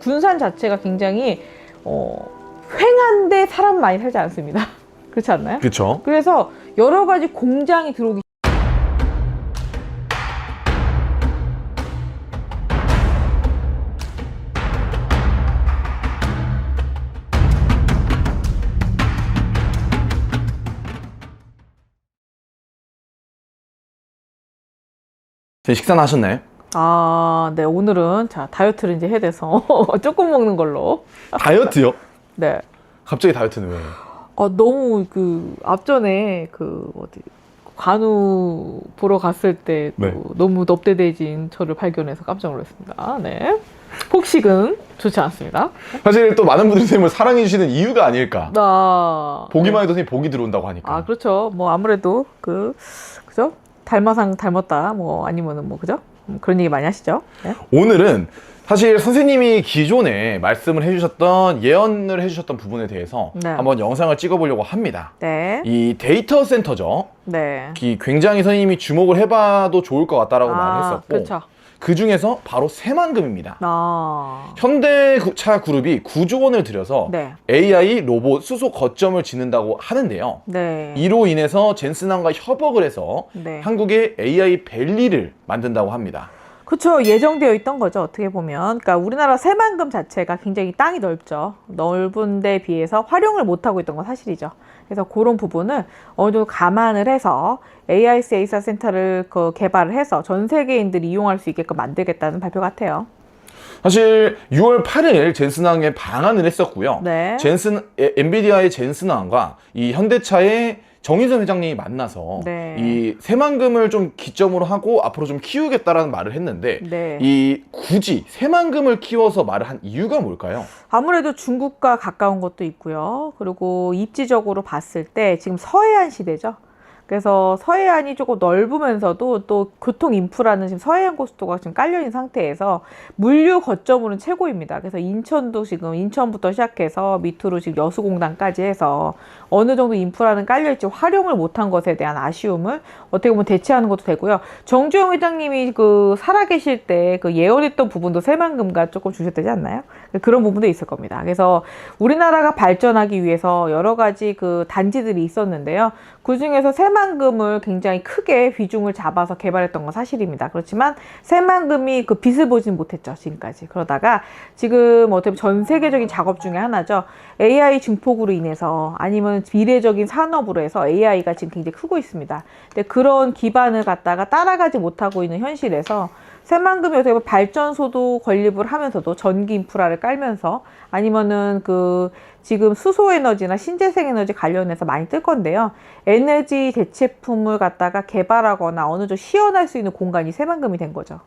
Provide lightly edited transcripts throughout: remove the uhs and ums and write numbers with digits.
군산 자체가 굉장히 횡한데 사람 많이 살지 않습니다. 그렇지 않나요? 그렇죠. 그래서 여러 가지 공장이 들어오기 식사는 하셨나요? 네, 오늘은 자 다이어트를 이제 해야 돼서 조금 먹는 걸로. 다이어트요? 네. 갑자기 다이어트는 왜? 너무 그 앞전에 그 어디 관우 보러 갔을 때 네. 너무 넙대대진 저를 발견해서 깜짝 놀랐습니다. 네. 폭식은 좋지 않습니다. 사실 또 많은 분들이 선생님을 사랑해 주시는 이유가 아닐까. 보기만 해도 선생님 복이 들어온다고 하니까. 그렇죠. 뭐 아무래도 그죠? 닮아상 닮았다. 뭐 아니면은 뭐 그죠? 그런 얘기 많이 하시죠. 네. 오늘은 사실 선생님이 기존에 말씀을 해주셨던 예언을 해주셨던 부분에 대해서 네. 한번 영상을 찍어보려고 합니다. 네. 이 데이터 센터죠. 네. 굉장히 선생님이 주목을 해봐도 좋을 것 같다라고 말을 했었고, 그렇죠. 그 중에서 바로 새만금입니다. 아. 현대차 그룹이 9조 원을 들여서 네. AI 로봇 수소 거점을 짓는다고 하는데요. 네. 이로 인해서 젠슨항과 협업을 해서 네. 한국의 AI 밸리를 만든다고 합니다. 그렇죠. 예정되어 있던 거죠. 어떻게 보면. 그러니까 우리나라 새만금 자체가 굉장히 땅이 넓죠. 넓은 데 비해서 활용을 못하고 있던 건 사실이죠. 그래서 그런 부분을 어느 정도 감안을 해서 AIS 에이사 센터를 개발을 해서 전 세계인들이 이용할 수 있게끔 만들겠다는 발표 같아요. 사실 6월 8일 젠슨항에 방한을 했었고요. 네. 엔비디아의 젠슨항과 이 현대차의 정인선 회장님이 만나서 네. 이 새만금을 좀 기점으로 하고 앞으로 좀 키우겠다라는 말을 했는데, 네. 이 굳이 새만금을 키워서 말을 한 이유가 뭘까요? 아무래도 중국과 가까운 것도 있고요. 그리고 입지적으로 봤을 때 지금 서해안 시대죠. 그래서 서해안이 조금 넓으면서도 또 교통 인프라는 지금 서해안 고속도로가 지금 깔려있는 상태에서 물류 거점으로는 최고입니다. 그래서 인천도 지금 인천부터 시작해서 밑으로 지금 여수공단까지 해서 어느 정도 인프라는 깔려있지 활용을 못한 것에 대한 아쉬움을 어떻게 보면 대체하는 것도 되고요. 정주영 회장님이 살아계실 때 예언했던 부분도 새만금과 조금 주셨되지 않나요? 그런 부분도 있을 겁니다. 그래서 우리나라가 발전하기 위해서 여러 가지 단지들이 있었는데요. 그 중에서 새만금을 굉장히 크게 비중을 잡아서 개발했던 건 사실입니다. 그렇지만 새만금이 빛을 보진 못했죠, 지금까지. 그러다가 지금 어떻게 보면 전 세계적인 작업 중에 하나죠. AI 증폭으로 인해서 아니면 미래적인 산업으로 해서 AI가 지금 굉장히 크고 있습니다. 근데 그런 기반을 갖다가 따라가지 못하고 있는 현실에서 새만금이 어떻게 보면 발전소도 건립을 하면서도 전기 인프라를 깔면서 아니면은 지금 수소에너지나 신재생에너지 관련해서 많이 뜰 건데요. 에너지 대체품을 갖다가 개발하거나 어느 정도 시연할 수 있는 공간이 새만금이 된 거죠.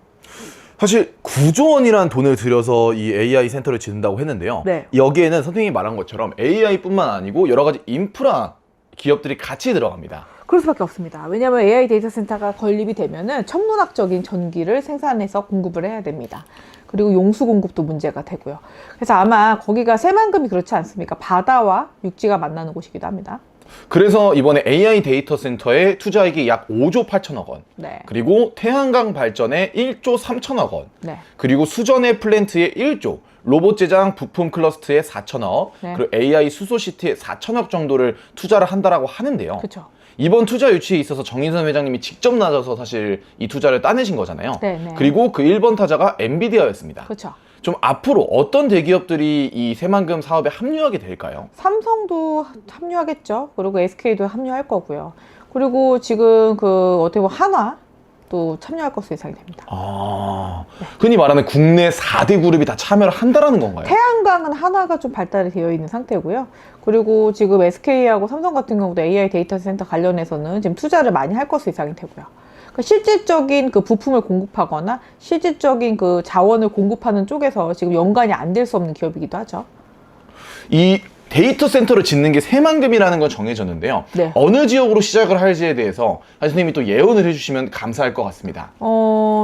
사실 9조 원이라는 돈을 들여서 이 AI 센터를 짓는다고 했는데요. 네. 여기에는 선생님이 말한 것처럼 AI뿐만 아니고 여러 가지 인프라 기업들이 같이 들어갑니다. 그럴 수밖에 없습니다. 왜냐하면 AI 데이터 센터가 건립이 되면은 천문학적인 전기를 생산해서 공급을 해야 됩니다. 그리고 용수 공급도 문제가 되고요. 그래서 아마 거기가 새만금이 그렇지 않습니까? 바다와 육지가 만나는 곳이기도 합니다. 그래서 이번에 AI 데이터 센터에 투자액이 약 5조 8천억 원, 네. 그리고 태양광 발전에 1조 3천억 원, 네. 그리고 수전의 플랜트에 1조, 로봇 제작 부품 클러스터에 4천억, 네. 그리고 AI 수소시티에 4천억 정도를 투자를 한다라고 하는데요. 그렇죠. 이번 투자 유치에 있어서 정인선 회장님이 직접 나서서 사실 이 투자를 따내신 거잖아요. 네네. 그리고 그 1번 타자가 엔비디아였습니다. 그렇죠. 좀 앞으로 어떤 대기업들이 이 새만금 사업에 합류하게 될까요? 삼성도 합류하겠죠. 그리고 SK도 합류할 거고요. 그리고 지금 어떻게 보면 한화도 참여할 것으로 예상이 됩니다. 흔히 말하는 국내 4대 그룹이 다 참여를 한다라는 건가요? 태양광은 하나가 좀 발달이 되어 있는 상태고요. 그리고 지금 SK하고 삼성 같은 경우도 AI 데이터 센터 관련해서는 지금 투자를 많이 할 것으로 예상이 되고요. 그러니까 실질적인 부품을 공급하거나 실질적인 자원을 공급하는 쪽에서 지금 연관이 안 될 수 없는 기업이기도 하죠. 이 데이터 센터를 짓는 게 새만금이라는 건 정해졌는데요. 네. 어느 지역으로 시작을 할지에 대해서 선생님이 또 예언을 해주시면 감사할 것 같습니다.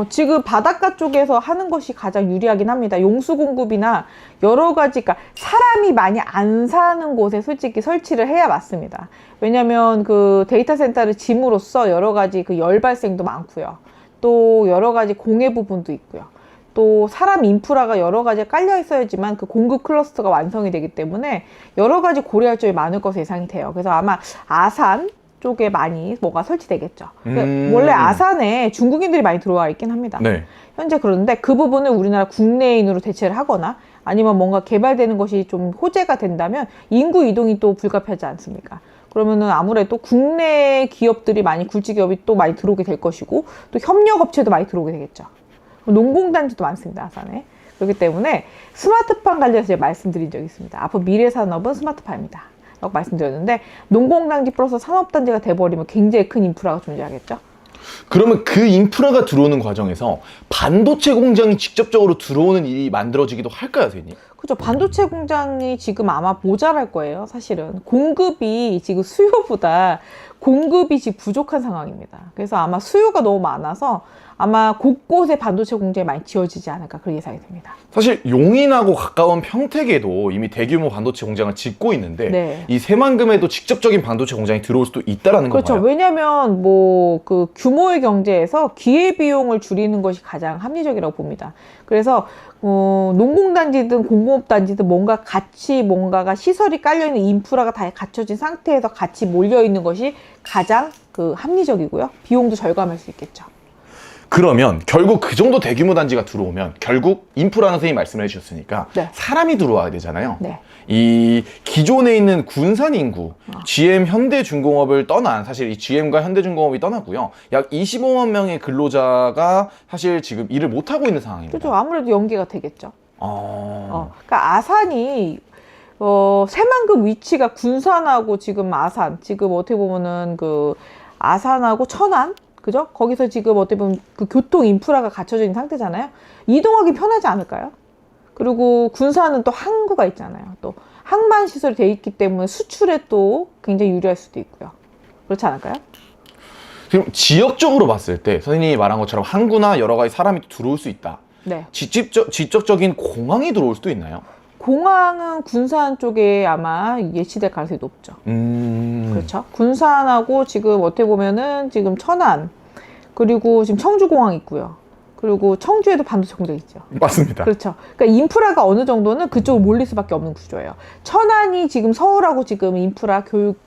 지금 바닷가 쪽에서 하는 것이 가장 유리하긴 합니다. 용수 공급이나 여러 가지, 그러니까 사람이 많이 안 사는 곳에 솔직히 설치를 해야 맞습니다. 왜냐면 데이터 센터를 짐으로써 여러 가지 열 발생도 많고요. 또 여러 가지 공해 부분도 있고요. 또 사람 인프라가 여러 가지 깔려 있어야지만 그 공급 클러스터가 완성이 되기 때문에 여러 가지 고려할 점이 많을 것으로 예상이 돼요. 그래서 아마 아산 쪽에 많이 뭐가 설치되겠죠. 원래 아산에 중국인들이 많이 들어와 있긴 합니다. 네. 현재 그런데 그 부분을 우리나라 국내인으로 대체를 하거나 아니면 뭔가 개발되는 것이 좀 호재가 된다면 인구 이동이 또 불가피하지 않습니까? 그러면은 아무래도 국내 기업들이 많이 굴지 기업이 또 많이 들어오게 될 것이고 또 협력업체도 많이 들어오게 되겠죠. 농공단지도 많습니다, 아산에. 그렇기 때문에 스마트팜 관련해서 제가 말씀드린 적이 있습니다. 앞으로 미래 산업은 스마트팜입니다 라고 말씀드렸는데 농공단지 플러스 산업단지가 돼버리면 굉장히 큰 인프라가 존재하겠죠. 그러면 그 인프라가 들어오는 과정에서 반도체 공장이 직접적으로 들어오는 일이 만들어지기도 할까요, 선생님? 그죠. 반도체 공장이 지금 아마 모자랄 거예요, 사실은. 공급이 지금 수요보다 공급이 지금 부족한 상황입니다. 그래서 아마 수요가 너무 많아서 아마 곳곳에 반도체 공장이 많이 지어지지 않을까 그런 예상이 됩니다. 사실 용인하고 가까운 평택에도 이미 대규모 반도체 공장을 짓고 있는데 네. 이 새만금에도 직접적인 반도체 공장이 들어올 수도 있다라는 그렇죠. 건가요? 왜냐하면 뭐 그 규모의 경제에서 기회 비용을 줄이는 것이 가장 합리적이라고 봅니다. 그래서 농공단지든 공공업단지든 뭔가 같이 뭔가가 시설이 깔려있는 인프라가 다 갖춰진 상태에서 같이 몰려있는 것이 가장 그 합리적이고요. 비용도 절감할 수 있겠죠. 그러면 결국 그 정도 대규모 단지가 들어오면 결국 인프라는 선생님이 말씀을 해주셨으니까 네. 사람이 들어와야 되잖아요. 네. 이 기존에 있는 군산 인구, GM 현대중공업을 떠난 사실 이 GM과 현대중공업이 떠났고요. 약 25만 명의 근로자가 사실 지금 일을 못 하고 있는 상황입니다. 그렇죠. 아무래도 연계가 되겠죠. 그러니까 아산이 새만금 위치가 군산하고 지금 아산, 지금 어떻게 보면은 그 아산하고 천안, 그죠? 거기서 지금 어떻게 보면 그 교통 인프라가 갖춰져 있는 상태잖아요. 이동하기 편하지 않을까요? 그리고 군산은 또 항구가 있잖아요. 또 항만 시설이 돼 있기 때문에 수출에 또 굉장히 유리할 수도 있고요. 그렇지 않을까요? 그럼 지역적으로 봤을 때 선생님이 말한 것처럼 항구나 여러 가지 사람이 들어올 수 있다. 네. 직접적인 공항이 들어올 수도 있나요? 공항은 군산 쪽에 아마 예치될 가능성이 높죠. 그렇죠. 군산하고 지금 어떻게 보면은 지금 천안, 그리고 지금 청주공항 있고요. 그리고 청주에도 반도체 공장 있죠. 맞습니다. 그렇죠. 그러니까 인프라가 어느 정도는 그쪽으로 몰릴 수밖에 없는 구조예요. 천안이 지금 서울하고 지금 인프라 교육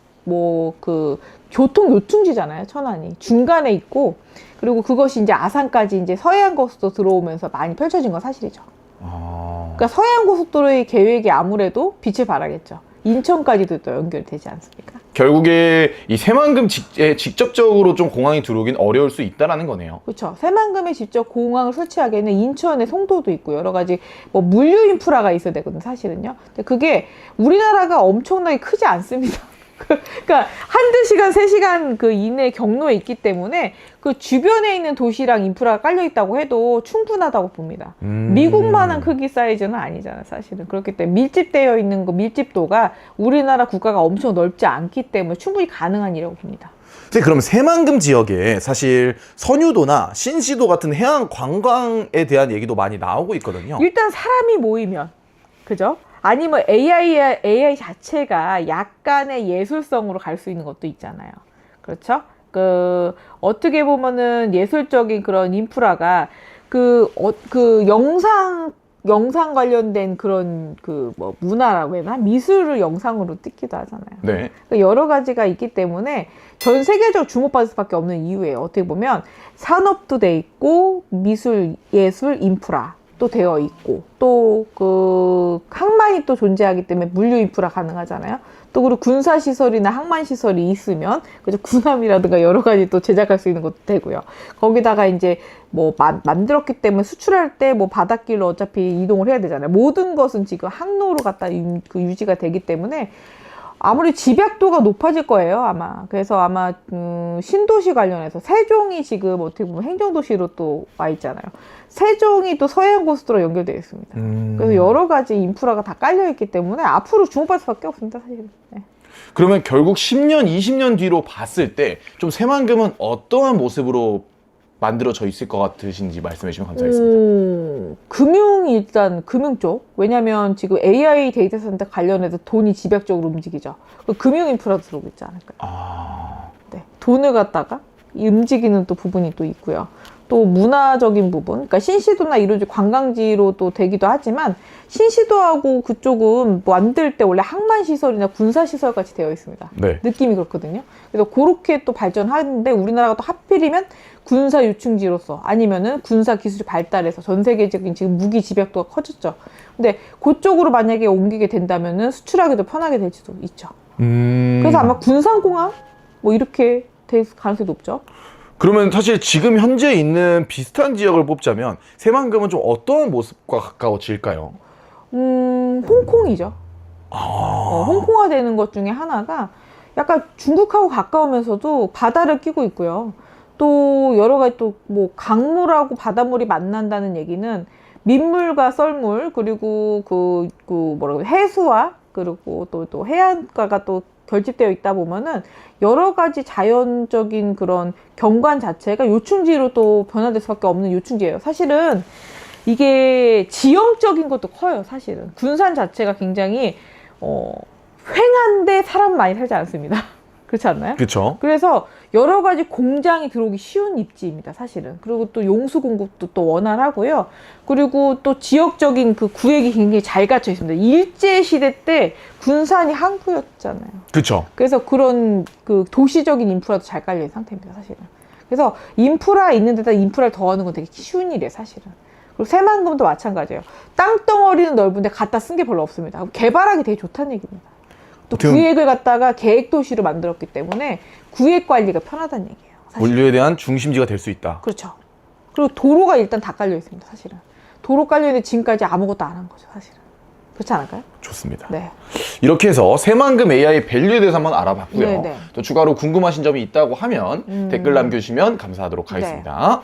교통 요충지잖아요. 천안이 중간에 있고, 그리고 그것이 이제 아산까지 이제 서해안 고속도로 들어오면서 많이 펼쳐진 건 사실이죠. 그러니까 서해안 고속도로의 계획이 아무래도 빛을 발하겠죠. 인천까지도 또 연결되지 않습니까? 결국에 이 새만금 직접적으로 좀 공항이 들어오긴 어려울 수 있다라는 거네요. 그렇죠. 새만금에 직접 공항을 설치하기에는 인천에 송도도 있고 여러 가지 뭐 물류 인프라가 있어야 되거든요, 사실은요. 근데 그게 우리나라가 엄청나게 크지 않습니다. 그러니까 한두 시간, 3시간 그 이내 경로에 있기 때문에 그 주변에 있는 도시랑 인프라가 깔려 있다고 해도 충분하다고 봅니다. 미국만한 크기 사이즈는 아니잖아요, 사실은. 그렇기 때문에 밀집되어 있는 밀집도가 우리나라 국가가 엄청 넓지 않기 때문에 충분히 가능한 일이라고 봅니다. 그럼 새만금 지역에 사실 선유도나 신시도 같은 해양 관광에 대한 얘기도 많이 나오고 있거든요. 일단 사람이 모이면, 그죠? 아니면 AI 자체가 약간의 예술성으로 갈 수 있는 것도 있잖아요. 그렇죠? 어떻게 보면은 예술적인 그런 인프라가 영상 관련된 그런 문화라고 해야 되나? 미술을 영상으로 찍기도 하잖아요. 네. 그러니까 여러 가지가 있기 때문에 전 세계적으로 주목받을 수밖에 없는 이유예요. 어떻게 보면 산업도 돼 있고 미술, 예술, 인프라 또 되어 있고 또 항만이 또 존재하기 때문에 물류 인프라 가능하잖아요. 또 그리고 군사 시설이나 항만 시설이 있으면 그죠, 군함이라든가 여러 가지 또 제작할 수 있는 것도 되고요. 거기다가 이제 뭐 만들었기 때문에 수출할 때 뭐 바닷길로 어차피 이동을 해야 되잖아요. 모든 것은 지금 항로로 갖다 유지가 되기 때문에 아무리 집약도가 높아질 거예요, 아마. 그래서 아마 신도시 관련해서 세종이 지금 어떻게 보면 행정도시로 또 와 있잖아요. 세종이 또 서해안 고속도로 연결되어 있습니다. 그래서 여러 가지 인프라가 다 깔려 있기 때문에 앞으로 주목받을 수밖에 없습니다, 사실은. 네. 그러면 결국 10년, 20년 뒤로 봤을 때 좀 새만금은 어떠한 모습으로 만들어져 있을 것 같으신지 말씀해 주시면 감사하겠습니다. 일단 금융 쪽. 왜냐면 지금 AI 데이터 센터 관련해서 돈이 집약적으로 움직이죠. 금융 인프라도 들어오고 있지 않을까요? 네. 돈을 갖다가 움직이는 또 부분이 또 있고요. 또 문화적인 부분, 그러니까 신시도나 이런 관광지로 또 되기도 하지만 신시도하고 그쪽은 만들 때 원래 항만시설이나 군사시설 같이 되어 있습니다. 네. 느낌이 그렇거든요. 그래서 그렇게 또 발전하는데 우리나라가 또 하필이면 군사 유충지로서 아니면은 군사 기술이 발달해서 전 세계적인 지금 무기 집약도가 커졌죠. 근데 그쪽으로 만약에 옮기게 된다면은 수출하기도 편하게 될 수도 있죠. 그래서 아마 군산공항 뭐 이렇게 될 가능성이 높죠. 그러면 사실 지금 현재 있는 비슷한 지역을 뽑자면 새만금은 좀 어떤 모습과 가까워질까요? 홍콩이죠. 홍콩화 되는 것 중에 하나가 약간 중국하고 가까우면서도 바다를 끼고 있고요. 또 여러 가지 또 뭐 강물하고 바닷물이 만난다는 얘기는 민물과 썰물 그리고 그 뭐라고 해수와 그리고 또 해안가가 또 결집되어 있다 보면은 여러 가지 자연적인 그런 경관 자체가 요충지로 또 변화될 수밖에 없는 요충지예요. 사실은 이게 지형적인 것도 커요. 사실은 군산 자체가 굉장히 횡한데 사람 많이 살지 않습니다. 그렇지 않나요? 그렇죠. 그래서 여러 가지 공장이 들어오기 쉬운 입지입니다. 사실은. 그리고 또 용수 공급도 또 원활하고요. 그리고 또 지역적인 그 구획이 굉장히 잘 갖춰 있습니다. 일제 시대 때 군산이 항구였잖아요. 그렇죠. 그래서 그런 그 도시적인 인프라도 잘 깔려 있는 상태입니다. 사실은. 그래서 인프라 있는 데다 인프라를 더하는 건 되게 쉬운 일이에요. 사실은. 그리고 새만금도 마찬가지예요. 땅덩어리는 넓은데 갖다 쓴 게 별로 없습니다. 개발하기 되게 좋다는 얘기입니다. 또 구획을 갖다가 계획도시로 만들었기 때문에 구획 관리가 편하다는 얘기예요. 사실은. 원료에 대한 중심지가 될 수 있다. 그렇죠. 그리고 도로가 일단 다 깔려 있습니다. 사실은. 도로 깔려 있는데 지금까지 아무것도 안 한 거죠. 사실은. 그렇지 않을까요? 좋습니다. 네. 이렇게 해서 새만금 AI 밸류에 대해서 한번 알아봤고요. 네, 네. 또 추가로 궁금하신 점이 있다고 하면 댓글 남겨주시면 감사하도록 하겠습니다.